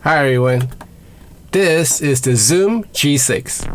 Hi everyone, this is the Zoom G6.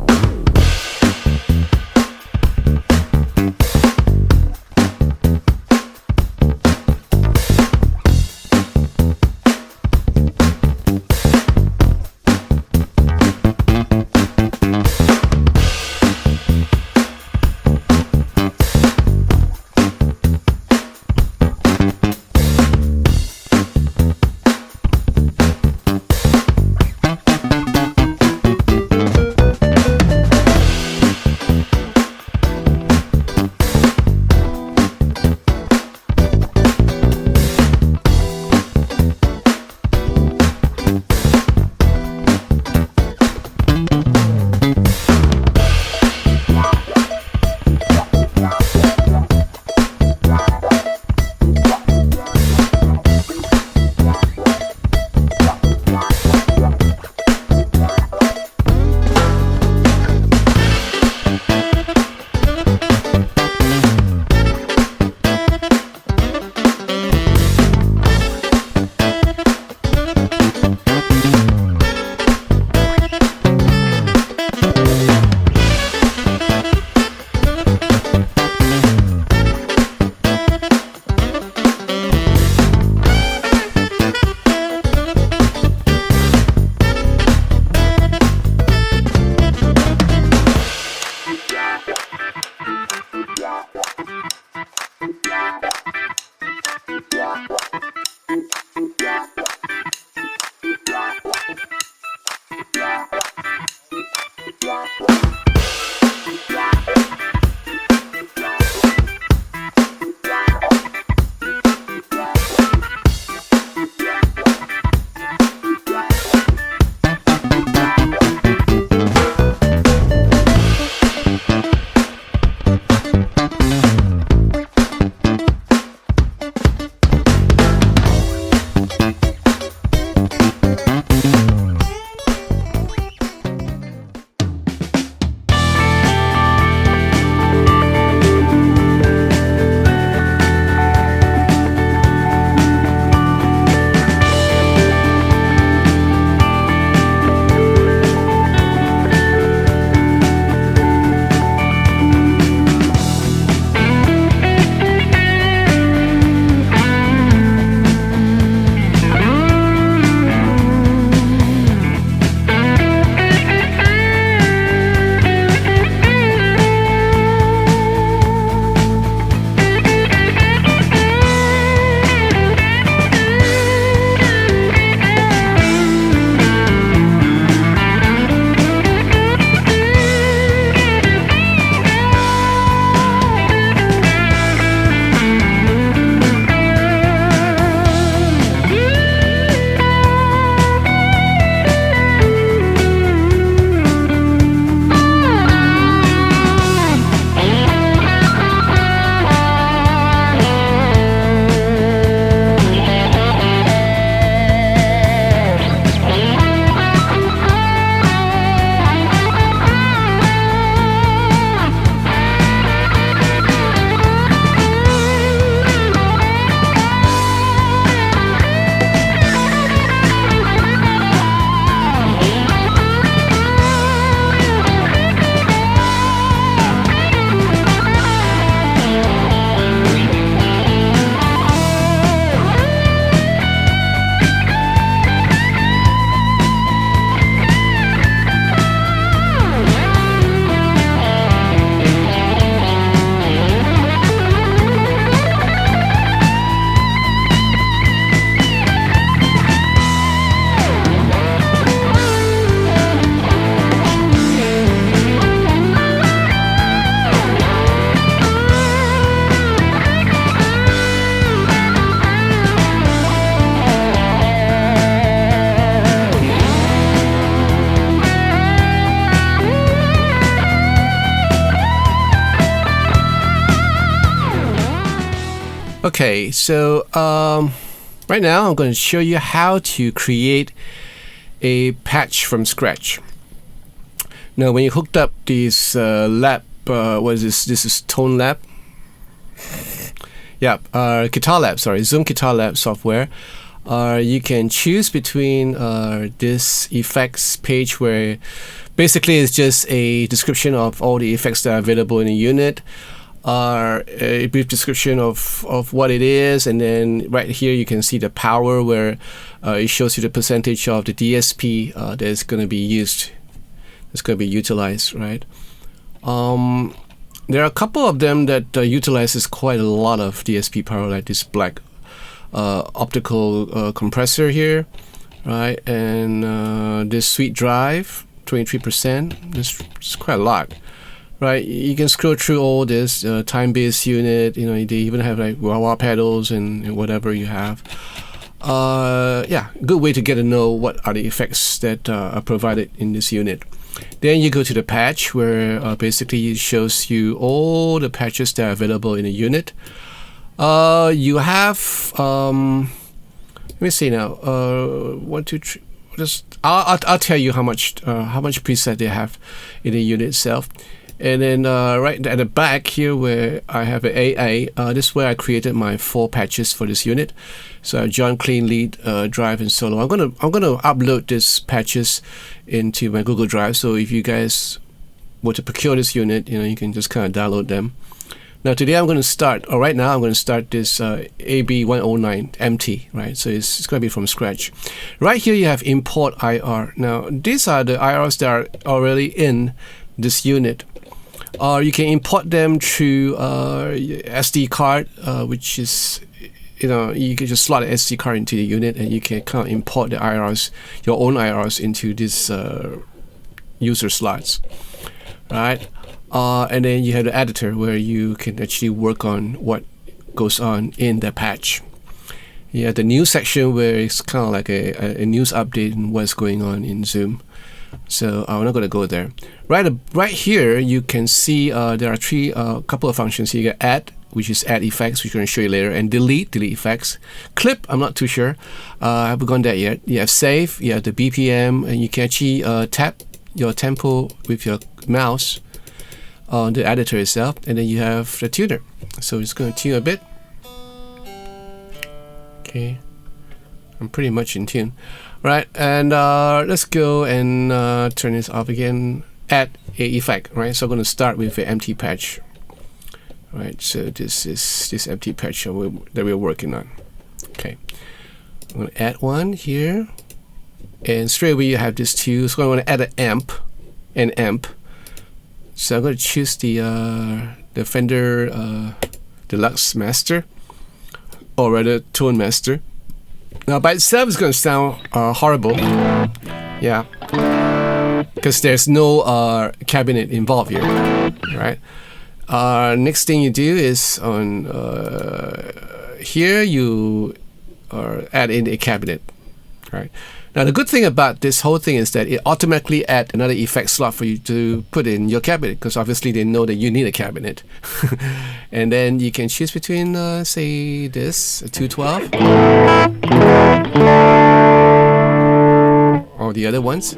Okay, so right now I'm going to show you how to create a patch from scratch. Now, when you hooked up this lab, what is this? This is Tone Lab. Yeah, Guitar Lab. Sorry, Zoom Guitar Lab software. You can choose between this effects page, where basically it's just a description of all the effects that are available in a unit, a brief description of what it is, and then right here you can see the power, where it shows you the percentage of the DSP that's going to be used, that's going to be utilized, right? There are a couple of them that utilizes quite a lot of DSP power, like this black optical compressor here, right? And this sweet drive, 23%. This is quite a lot, right? You can scroll through all this time-based unit. You know, they even have like wah-wah pedals and whatever you have. Yeah, good way to get to know what are the effects that are provided in this unit. Then you go to the patch, where basically it shows you all the patches that are available in a unit. You have let me see now. 1, 2, 3. I'll tell you how much preset they have in the unit itself. And then right at the back here, where I have an AA, this is where I created my 4 patches for this unit. So I have John, clean, lead, drive, and solo. I'm gonna upload these patches into my Google Drive. So if you guys were to procure this unit, you know, you can just kind of download them. Now today I'm going to start, or right now I'm going to start this AB109 empty, right? So it's going to be from scratch. Right here you have import IR. Now these are the IRs that are already in this unit. You can import them through SD card, which is, you know, you can just slot an SD card into the unit, and you can kind of import the IRs, your own IRs, into these user slots, right? And then you have the editor, where you can actually work on what goes on in the patch. You have the news section, where it's kind of like a news update on what's going on in Zoom. So I'm not going to go there. Right here, you can see there are couple of functions. You get add, which is add effects, which I'm going to show you later, and delete effects. Clip, I'm not too sure. I haven't gone there yet. You have save, you have the BPM, and you can actually tap your tempo with your mouse on the editor itself, and then you have the tuner. So it's going to tune a bit. Okay, I'm pretty much in tune. Right, and let's go and turn this off again. Add a effect, right? So I'm going to start with an empty patch. Right, so this is this empty patch that we're working on. Okay, I'm going to add one here, and straight away you have this two. So I'm going to add an amp. So I'm going to choose the Fender Deluxe Master, or rather Tone Master. Now by itself it's going to sound horrible, yeah, because there's no cabinet involved here, right? Next thing you do is on here you add in a cabinet, right? Now the good thing about this whole thing is that it automatically adds another effect slot for you to put in your cabinet, because obviously they know that you need a cabinet. And then you can choose between say this, a 212, or the other ones,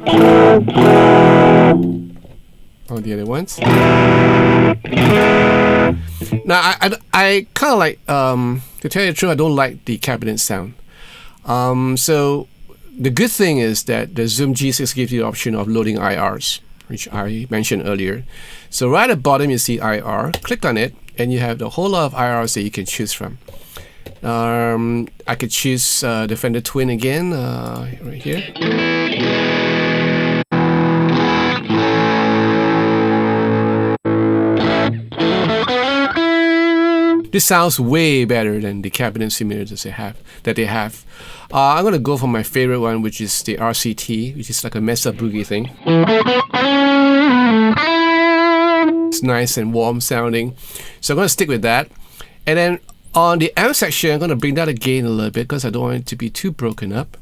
Now I kind of like, to tell you the truth, I don't like the cabinet sound. So the good thing is that the Zoom G6 gives you the option of loading IRs, which I mentioned earlier. So right at the bottom you see IR, click on it, and you have the whole lot of IRs that you can choose from. I could choose the Fender Twin again, right here. This sounds way better than the cabinet simulators they have. I'm gonna go for my favorite one, which is the RCT, which is like a Mesa Boogie thing. It's nice and warm sounding, so I'm gonna stick with that. And then on the amp section, I'm gonna bring down the gain a little bit because I don't want it to be too broken up.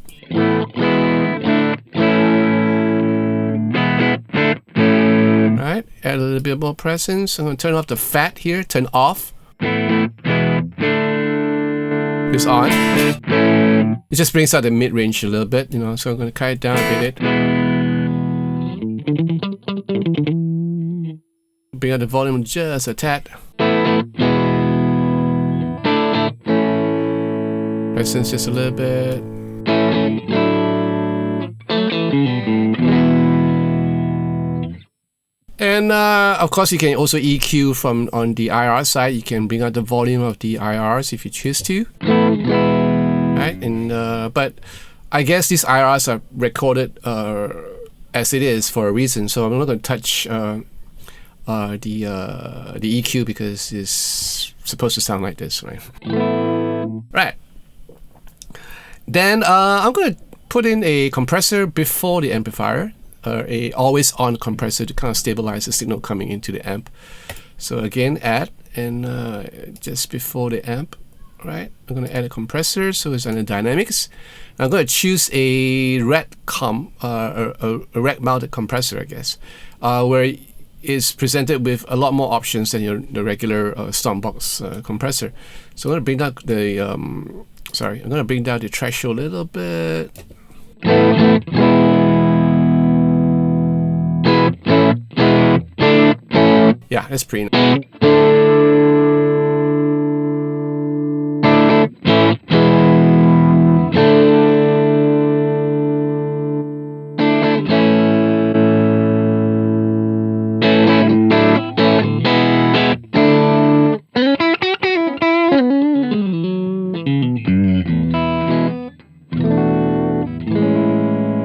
Right, add a little bit more presence. I'm gonna turn off the fat here. Turn off. This on. It just brings out the mid-range a little bit, you know, so I'm going to cut it down a bit. Bring out the volume just a tad. Presence just a little bit. Then, of course, you can also EQ from on the IR side. You can bring out the volume of the IRs if you choose to. Right, and but I guess these IRs are recorded as it is for a reason. So I'm not going to touch the EQ because it's supposed to sound like this, right? Right. Then I'm going to put in a compressor before the amplifier. A always on compressor to kind of stabilize the signal coming into the amp. So again, add, and just before the amp, right, I'm going to add a compressor so it's under dynamics. I'm going to choose a rack mounted compressor, I guess, where it's presented with a lot more options than the regular Stompbox compressor. So I'm going to bring down the I'm going to bring down the threshold a little bit. Yeah, that's pretty nice.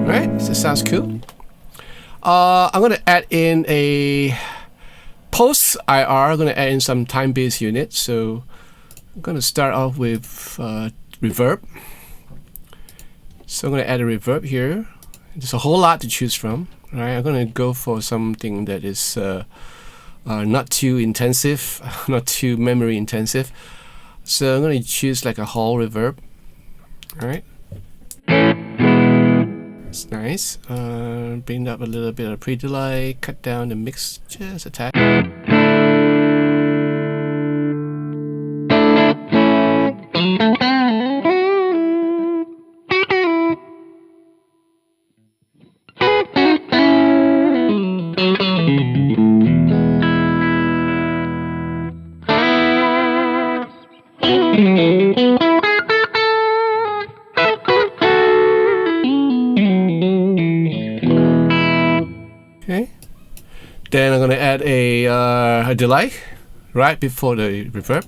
Right, so sounds cool. I'm going to add in a post IR. I'm going to add in some time-based units. So I'm going to start off with reverb. So I'm going to add a reverb here. There's a whole lot to choose from. Right, I'm going to go for something that is not too intensive, not too memory intensive. So I'm going to choose like a Hall reverb. All right. It's nice. Bring up a little bit of pre-delay, cut down the mix just a tad. Okay. Then I'm going to add a delay right before the reverb.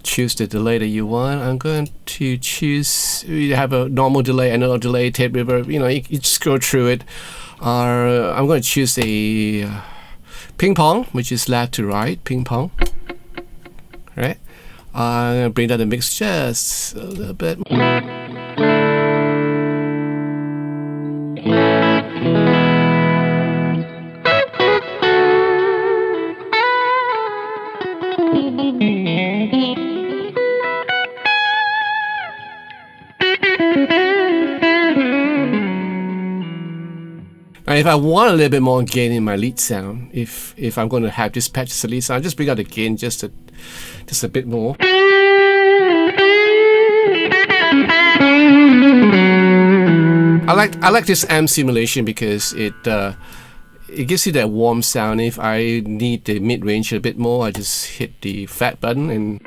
Choose the delay that you want. I'm going to choose, you have a normal delay, another delay, tape reverb, you know, you just go through it. I'm going to choose a ping pong, which is left to right, ping pong. Right? I'm going to bring down the mix just a little bit. If I want a little bit more gain in my lead sound, if I'm going to have this patch as a lead sound, I'll just bring out the gain just a bit more. I like this amp simulation because it gives you that warm sound. If I need the mid range a bit more, I just hit the fat button and.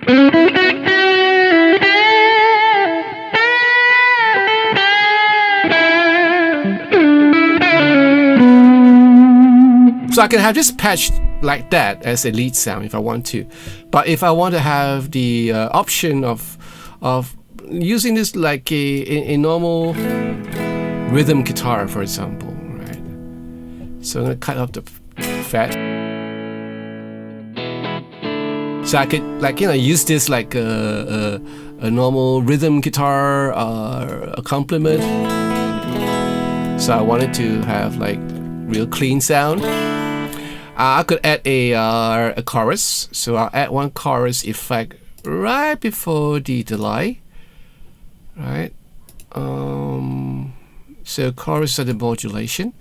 So I can have this patch like that as a lead sound if I want to, but if I want to have the option of using this like a normal rhythm guitar, for example, right? So I'm gonna cut off the fat, so I could use this like a normal rhythm guitar accompaniment. So I wanted to have like real clean sound. I could add a chorus, so I'll add one chorus effect right before the delay, right? So chorus are the modulation.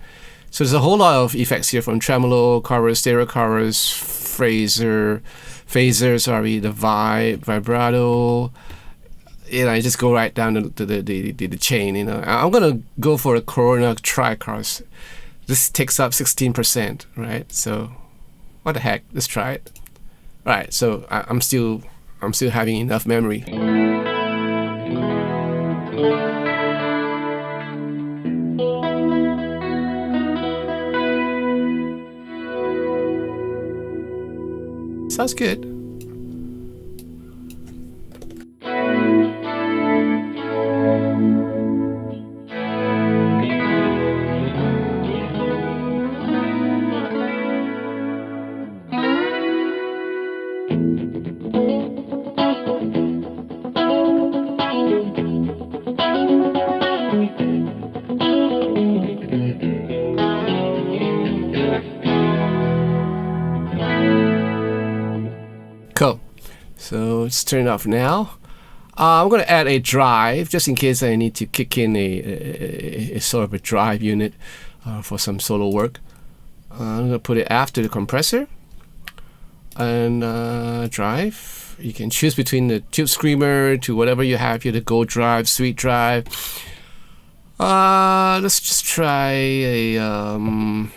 So there's a whole lot of effects here, from tremolo, chorus, stereo chorus, phaser, the vibrato. You know, I just go right down the chain. You know, I'm gonna go for a Corona tri-chorus. This takes up 16%, right? So, what the heck? Let's try it. Right. So I'm still having enough memory. sounds good. Cool. So let's turn it off now. I'm going to add a drive just in case I need to kick in a sort of a drive unit for some solo work. I'm going to put it after the compressor and drive. You can choose between the tube screamer to whatever you have here, the Go drive, Sweet drive. Let's just try a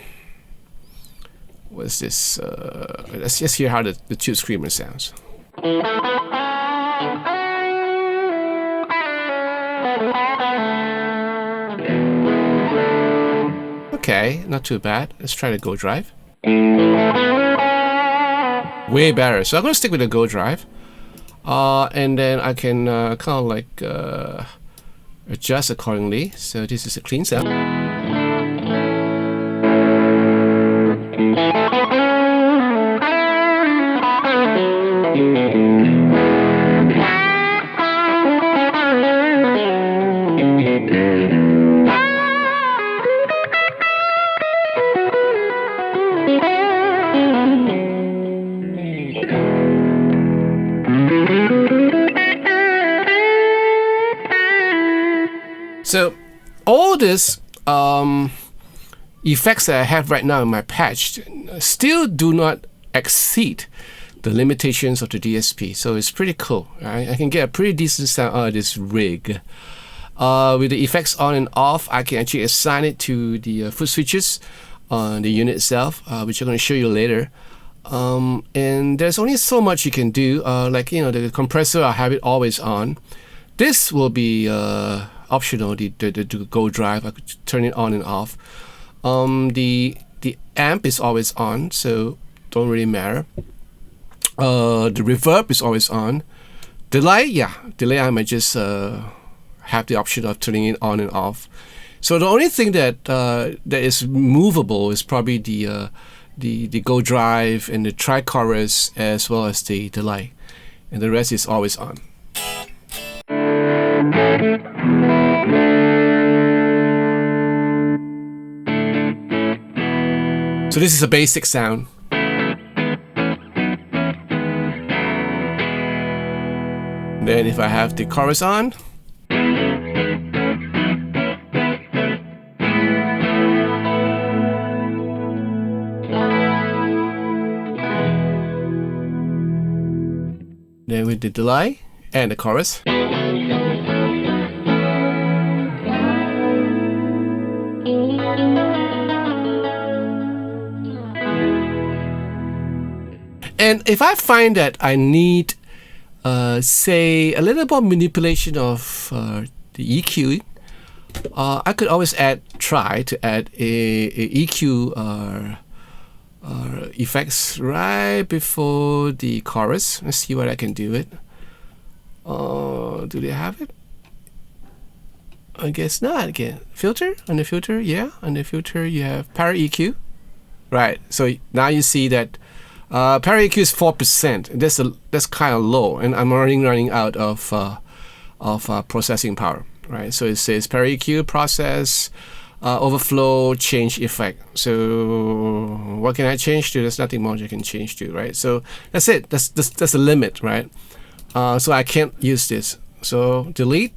what's this? Let's just hear how the tube screamer sounds. Okay, not too bad. Let's try the Go drive. Way better. So I'm going to stick with the Go drive. And then I can kind of like adjust accordingly. So this is a clean sound. So all this effects that I have right now in my patch still do not exceed the limitations of the DSP. So it's pretty cool. Right? I can get a pretty decent sound out of this rig. With the effects on and off, I can actually assign it to the foot switches on the unit itself, which I'm going to show you later. And there's only so much you can do. Like, you know, the compressor, I have it always on. This will be optional, the Go drive. I could turn it on and off. The amp is always on, so don't really matter. The reverb is always on. Delay, yeah, delay I might just have the option of turning it on and off. So the only thing that that is movable is probably the Go drive and the tri-chorus as well as the delay, and the rest is always on. So this is a basic sound. Then if I have the chorus on, then with the delay and the chorus. And if I find that I need, say, a little more manipulation of the EQ, I could always try to add a EQ effects right before the chorus. Let's see what I can do it. Do they have it? I guess not. Again, filter, on the filter, yeah, on the filter you have Power EQ, right? So now you see that Power EQ is 4%. That's kind of low, and I'm already running out of processing power, right? So it says Power EQ, process, overflow, change effect. So what can I change to? There's nothing much I can change to, right? So that's it. That's the limit, right? So I can't use this. So delete,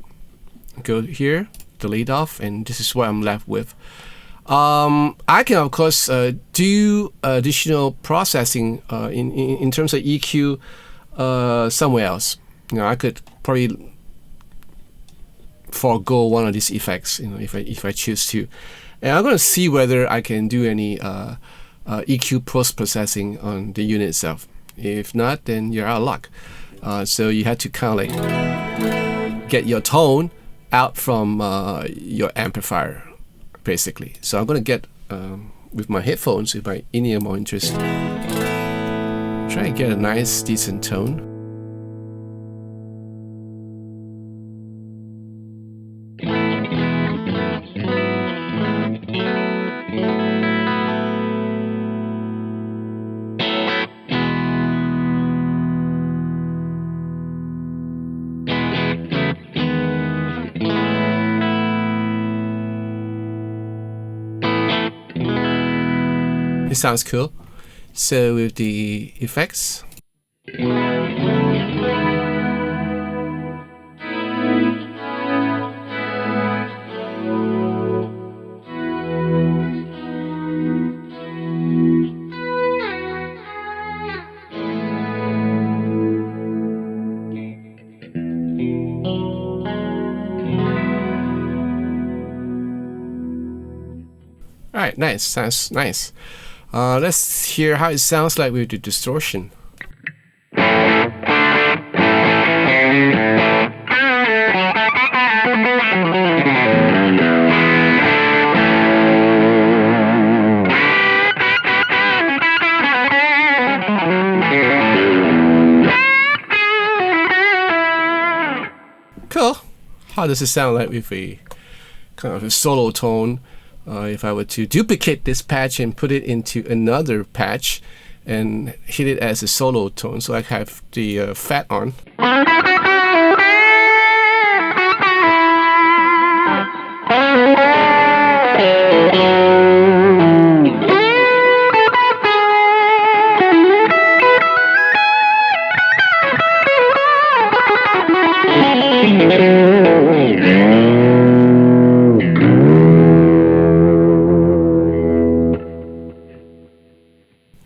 go here, delete off, and this is what I'm left with. I can of course do additional processing in terms of EQ somewhere else. You know, I could probably forego one of these effects, you know, if I choose to. And I'm going to see whether I can do any EQ post-processing on the unit itself. If not, then you're out of luck. So you have to kind of like get your tone out from your amplifier, basically. So I'm going to get with my headphones, with my in-ear monitors, try Try to get a nice, decent tone. It sounds cool. So with the effects, alright, nice, sounds nice. Let's hear how it sounds like with the distortion. Cool. How does it sound like with a kind of a solo tone? If I were to duplicate this patch and put it into another patch and hit it as a solo tone, so I have the fat on.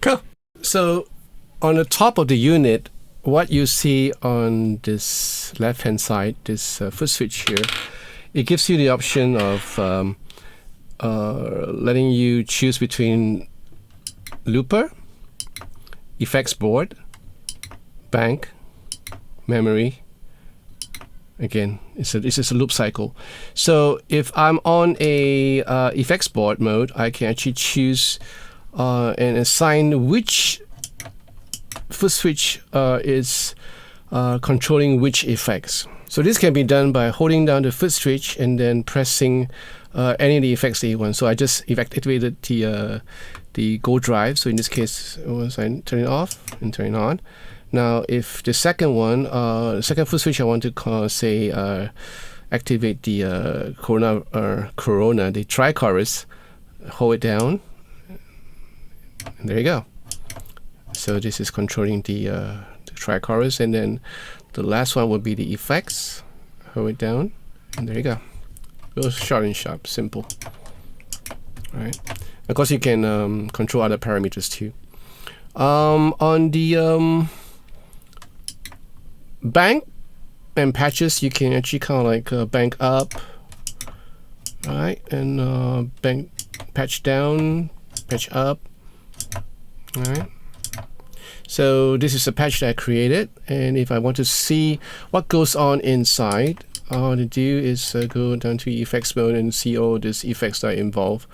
Cool. So on the top of the unit, what you see on this left hand side, this foot switch here, it gives you the option of letting you choose between looper, effects board, bank, memory. Again, it's just a loop cycle. So if I'm on a effects board mode, I can actually choose and assign which foot switch is controlling which effects. So this can be done by holding down the foot switch and then pressing any of the effects that you want. So I just activated the go drive. So in this case, once I turn it off and turn it on. Now, if the second one, the second foot switch, I want to say activate the Corona, the tri-chorus, hold it down, and there you go. So this is controlling the tri-chorus, and then the last one would be the effects. Hold it down, and there you go. Real short and sharp, simple. All right. Of course, you can control other parameters too. On the bank and patches, you can actually kind of like bank up, right, and bank patch down, patch up. All right. So this is a patch that I created, and if I want to see what goes on inside, all I want to do is go down to effects mode and see all these effects that are involved,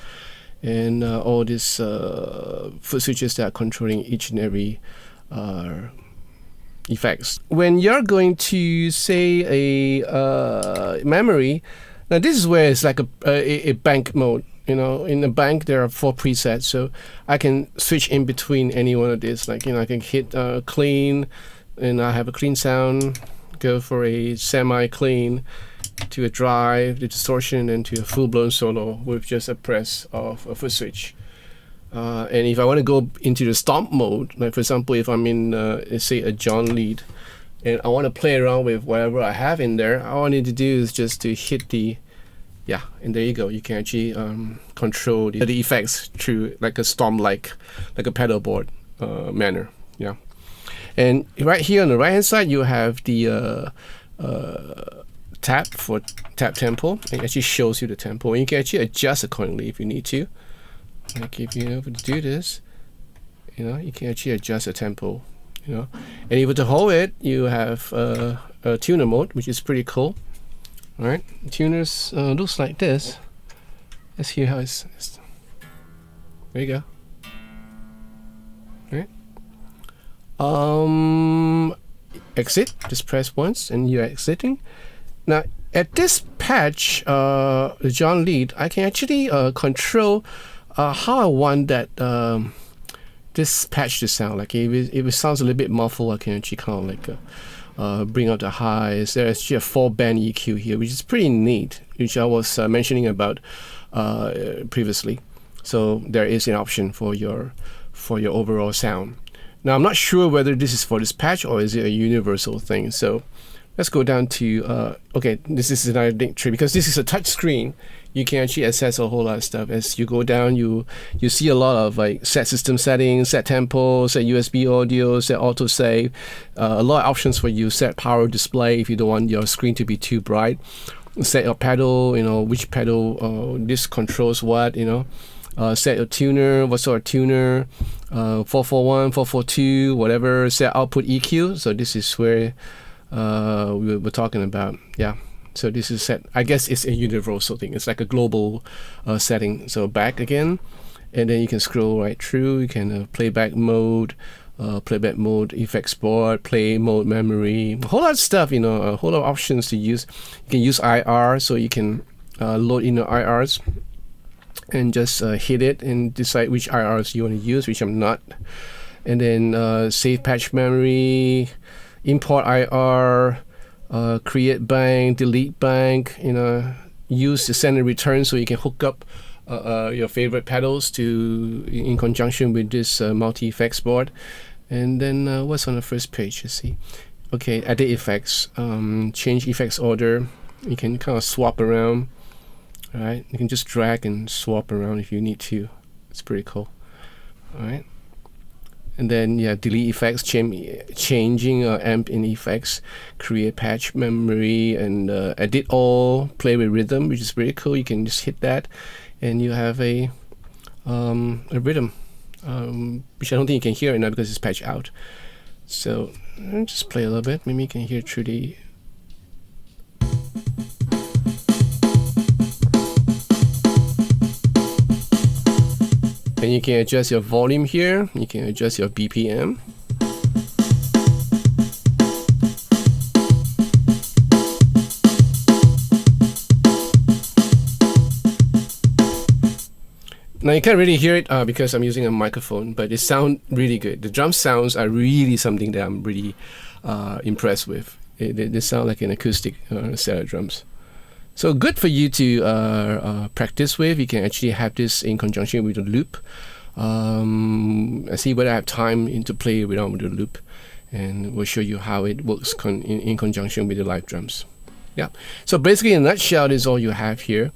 and all these foot switches that are controlling each and every effects. When you're going to say a memory, now this is where it's like a bank mode. You know, in the bank there are 4 presets, so I can switch in between any one of these. Like, you know, I can hit clean, and I have a clean sound, go for a semi-clean, to a drive, the distortion, and to a full-blown solo with just a press of a foot switch. And if I want to go into the stomp mode, like for example, if I'm in, let's say, a John lead, and I want to play around with whatever I have in there, all I need to do is just to hit the, yeah, and there you go. You can actually control the effects through like a stomp, like a pedal board manner. Yeah, and right here on the right hand side, you have the tab for tap tempo. It actually shows you the tempo, and you can actually adjust accordingly if you need to. Like if you're able to do this, you know, you can actually adjust the tempo, you know. And if you were to hold it, you have a tuner mode, which is pretty cool. All right, tuners looks like this. Let's hear how it's. There you go. All right. Exit. Just press once, and you're exiting. Now, at this patch, the John lead, I can actually control how I want that this patch to sound. Like if it sounds a little bit muffled, I can actually kind of like bring out the highs. There's actually a 4-band EQ here, which is pretty neat, which I was mentioning about previously. So there is an option for your overall sound. Now, I'm not sure whether this is for this patch or is it a universal thing. So let's go down to, okay, this is another neat trick. Because this is a touch screen, you can actually access a whole lot of stuff. As you go down, you see a lot of like set system settings, set tempo, set USB audio, set autosave, a lot of options for you. Set power display if you don't want your screen to be too bright. Set your pedal, which pedal this controls what, set your tuner, what sort of tuner, 441, 442, whatever. Set output EQ. So this is where we were talking about. Yeah. So this is set. I guess it's a universal thing. It's like a global setting. So back again, and then you can scroll right through. You can playback mode, effects board, play mode, memory, a whole lot of stuff. A whole lot of options to use. You can use IR, so you can load in the IRs and just hit it and decide which IRs you want to use, which I'm not. And then save patch memory, import IR, create bank, delete bank, use the send and return, so you can hook up your favorite pedals in conjunction with this multi-effects board. And then what's on the first page? Let's see. Okay, edit effects, change effects order. You can kind of swap around. All right, you can just drag and swap around if you need to. It's pretty cool. All right. And then delete effects, changing amp in effects, create patch memory, and edit all, play with rhythm, which is pretty cool. You can just hit that, and you have a rhythm, which I don't think you can hear right now because it's patched out. So I'll just play a little bit. Maybe you can hear through the. And you can adjust your volume here. You can adjust your BPM. Now you can't really hear it because I'm using a microphone, but it sounds really good. The drum sounds are really something that I'm really impressed with. They sound like an acoustic set of drums. So good for you to practice with. You can actually have this in conjunction with a loop. I see whether I have time to play without the loop, and we'll show you how it works in conjunction with the live drums. Yeah. So basically, in a nutshell, this is all you have here.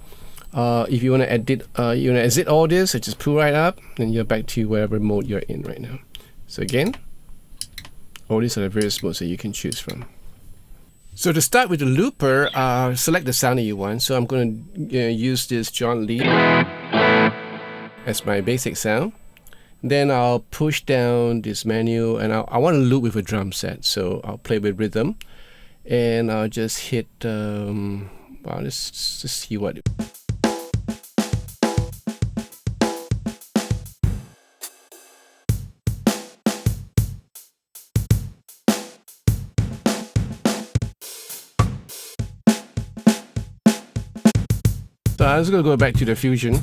If you want to edit, you want to exit all this, so just pull right up, and you're back to whatever mode you're in right now. So again, all these are the various modes that you can choose from. So to start with the looper, select the sound that you want. So I'm going to use this John lead as my basic sound. Then I'll push down this menu, and I want to loop with a drum set. So I'll play with rhythm, and I'll just hit. Let's see what. So I'm just going to go back to the Fusion.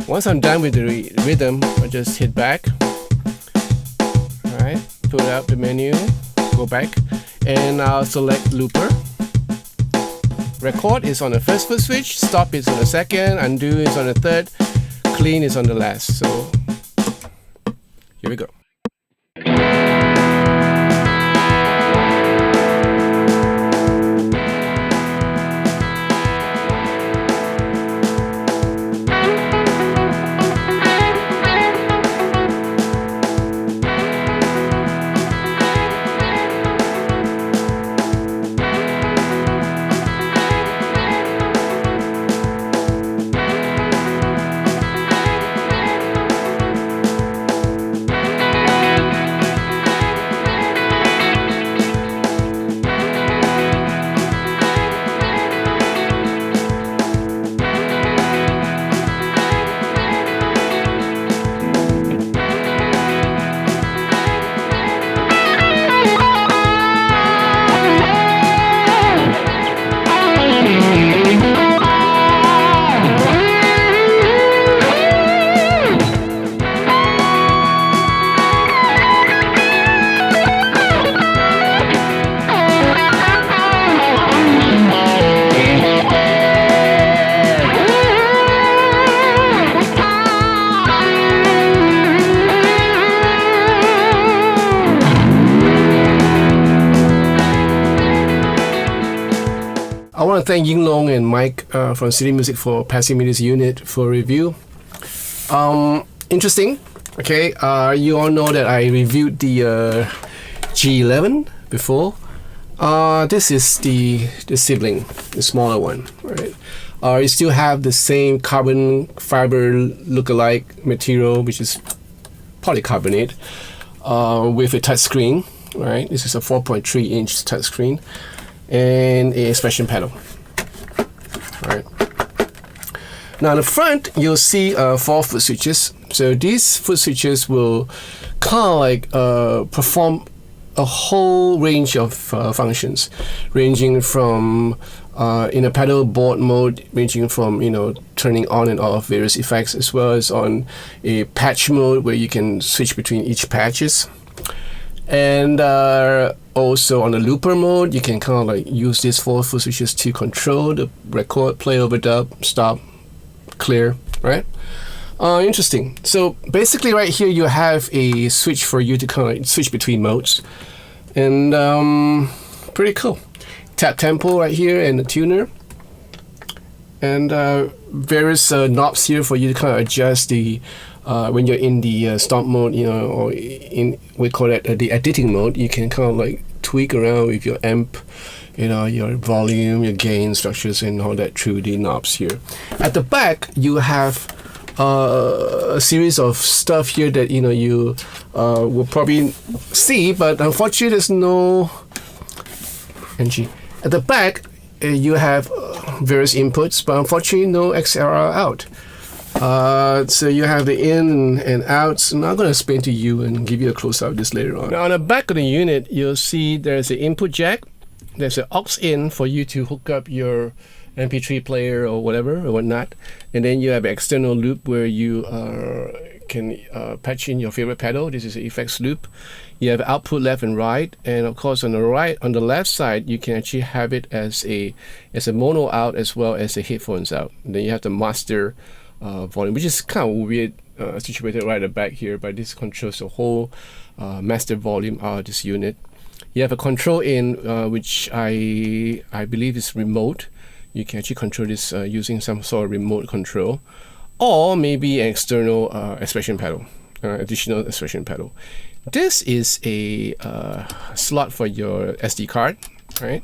Once I'm done with the rhythm, I just hit back. Alright, pull out the menu, go back, and I'll select looper. Record is on the first foot switch, stop is on the second, undo is on the third, clean is on the last. So here we go. want to thank Ying Long and Mike from City Music for passing me this unit for review. Interesting. Okay, you all know that I reviewed the G11 before. This is the sibling, the smaller one, right? You still have the same carbon fiber look-alike material, which is polycarbonate, with a touchscreen, right? This is a 4.3-inch touchscreen and a expression pedal, right? Now in the front, you'll see 4 foot switches. So these foot switches will kind of like perform a whole range of functions, ranging from in a pedal board mode, ranging from turning on and off various effects, as well as on a patch mode where you can switch between each patches, and also on the looper mode, you can kind of like use these 4 foot switches to control the record, play, overdub, stop, clear, right? Interesting. So basically right here you have a switch for you to kind of switch between modes, and pretty cool. Tap tempo right here and the tuner, and various knobs here for you to kind of adjust the when you're in the stomp mode, or in, we call it the editing mode. You can kind of like tweak around with your amp, your volume, your gain structures, and all that through the knobs here. At the back, you have a series of stuff here that you will probably see, but unfortunately there's no NG. At the back, you have various inputs, but unfortunately no XLR out. So you have the in and outs. I'm not going to explain to you and give you a close-up of this later on. Now on the back of the unit, you'll see there's an input jack. There's an aux in for you to hook up your MP3 player or whatever or whatnot, and then you have an external loop where you can patch in your favorite pedal. This is an effects loop. You have output left and right, and of course on the left side you can actually have it as a mono out as well as a headphones out. And then you have the master volume, which is kind of weird, situated right at the back here, but this controls the whole master volume out of this unit. You have a control in which I believe is remote. You can actually control this using some sort of remote control, or maybe an external expression pedal, additional expression pedal. This is a slot for your SD card, right?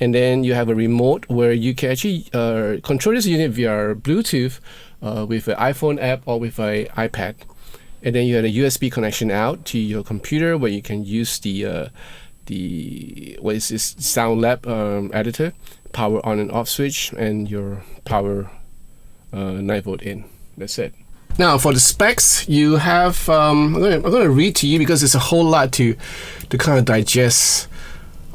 And then you have a remote where you can actually control this unit via Bluetooth with an iPhone app or with an iPad. And then you have a USB connection out to your computer where you can use the what is this, Sound Lab editor, power on and off switch, and your power 9-volt in. That's it. Now for the specs, you have I'm gonna read to you because it's a whole lot to kind of digest.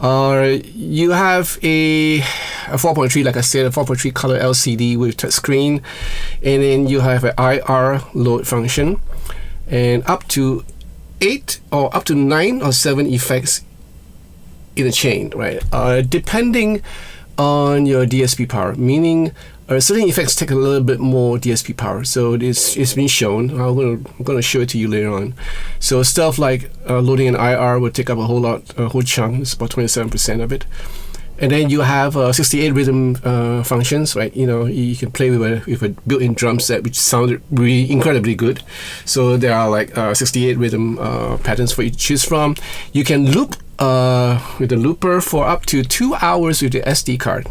You have a 4.3, like I said, a 4.3 color LCD with touch screen, and then you have an IR load function, and up to 8 or up to 9 or 7 effects in a chain, right? Depending on your DSP power, meaning certain effects take a little bit more DSP power. So it's been shown. I'm gonna show it to you later on. So stuff like loading an IR will take up a whole chunk. It's about 27% of it. And then you have 68 rhythm functions, right? You can play with a built-in drum set, which sounded really incredibly good. So there are like 68 rhythm patterns for you to choose from. You can loop with the looper for up to 2 hours with the SD card.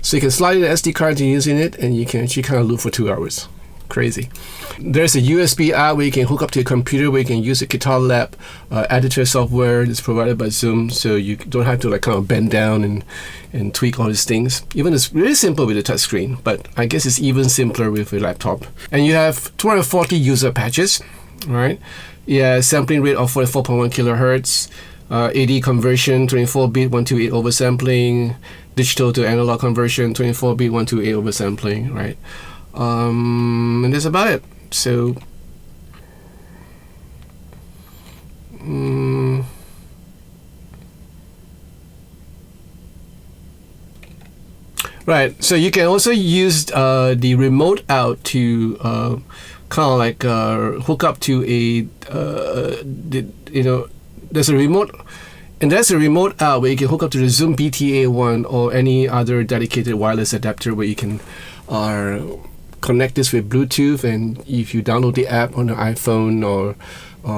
So you can slide the SD card to using it, and you can actually kind of loop for 2 hours. Crazy. There's a USB out where you can hook up to a computer where you can use a Guitar Lab editor software that's provided by Zoom, so you don't have to like kind of bend down and tweak all these things. Even it's really simple with a touch screen, but I guess it's even simpler with a laptop. And you have 240 user patches, right? Yeah, sampling rate of 44.1 kilohertz. AD conversion, 24-bit 128 oversampling, digital to analog conversion, 24-bit 128 oversampling, right? And that's about it. So, right. So you can also use the remote out to kind of like hook up to a, there's a remote And that's a remote out where you can hook up to the Zoom BTA1 or any other dedicated wireless adapter where you can connect this with Bluetooth, and if you download the app on the iPhone or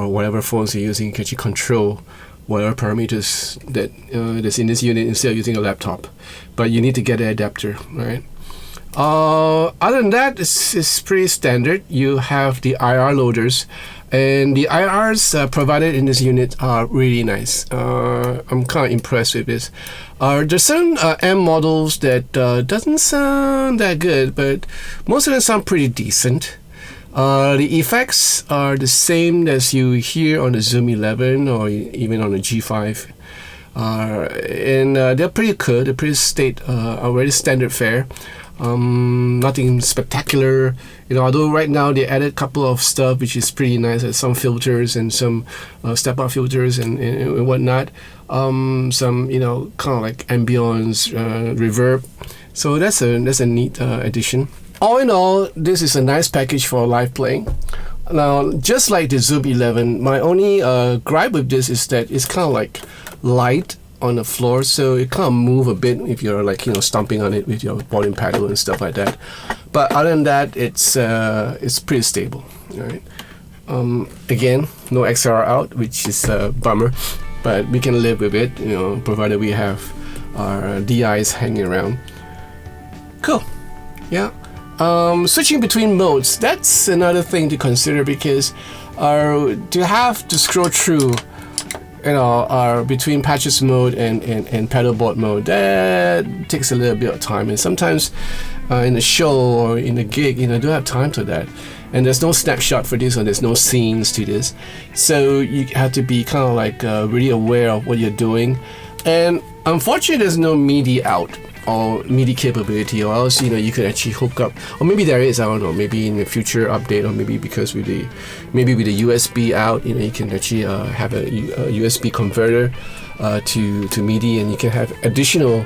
whatever phones you're using, you can actually control whatever parameters that's in this unit instead of using a laptop. But you need to get an adapter, right? Other than that, it's pretty standard. You have the IR loaders, and the IRs provided in this unit are really nice. I'm kind of impressed with this. There's some M models that doesn't sound that good, but most of them sound pretty decent. The effects are the same as you hear on the Zoom 11 or even on the G5. And they're pretty good. They're pretty already standard fare. Nothing spectacular, although right now they added a couple of stuff which is pretty nice, some filters and some step up filters and whatnot, some kind of like ambience, reverb, so that's a neat addition. All in all, this is a nice package for live playing. Now, just like the Zoom 11, my only gripe with this is that it's kind of like light on the floor, so it kind of move a bit if you're like stomping on it with your volume pedal and stuff like that. But other than that, it's pretty stable, right? Again, no XLR out, which is a bummer, but we can live with it, provided we have our DIs hanging around. Cool. Yeah. Switching between modes, that's another thing to consider, because to have to scroll through between patches mode and pedalboard mode, that takes a little bit of time, and sometimes in the show or in the gig, don't have time for that, and there's no snapshot for this, or there's no scenes to this, so you have to be kind of like really aware of what you're doing. And unfortunately, there's no MIDI out or MIDI capability, or else you could actually hook up, or maybe there is, I don't know, maybe in the future update, or maybe because with the USB out, you can actually have a USB converter to MIDI, and you can have additional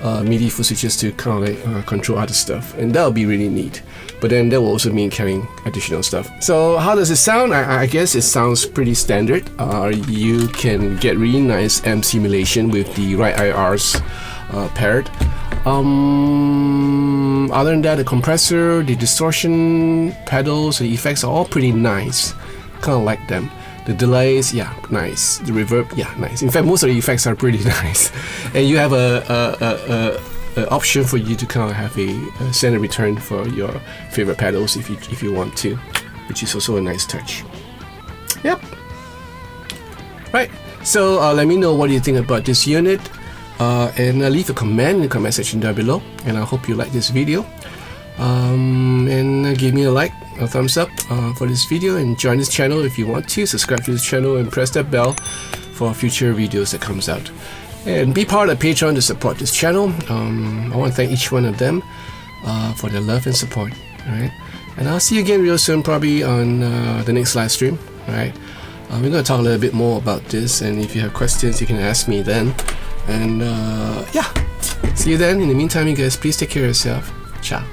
MIDI for switches to kind of like control other stuff, and that would be really neat. But then that will also mean carrying additional stuff. So how does it sound? I guess it sounds pretty standard. You can get really nice amp simulation with the right IRs paired. Other than that, the compressor, the distortion pedals, the effects are all pretty nice. Kind of like them. The delays, yeah, nice. The reverb, yeah, nice. In fact, most of the effects are pretty nice. And you have a option for you to kind of have a send and return for your favorite pedals if you want to, which is also a nice touch. Yep. Right. So let me know what you think about this unit. And leave a comment in the comment section down below, and I hope you like this video, and give me a like, a thumbs up for this video, and join this channel if you want to. Subscribe to this channel and press that bell for future videos that comes out, and be part of Patreon to support this channel. I want to thank each one of them for their love and support. Alright, and I'll see you again real soon, probably on the next live stream. Alright, we're going to talk a little bit more about this, and if you have questions you can ask me then. And yeah, see you then. In the meantime, you guys, please take care of yourself. Ciao.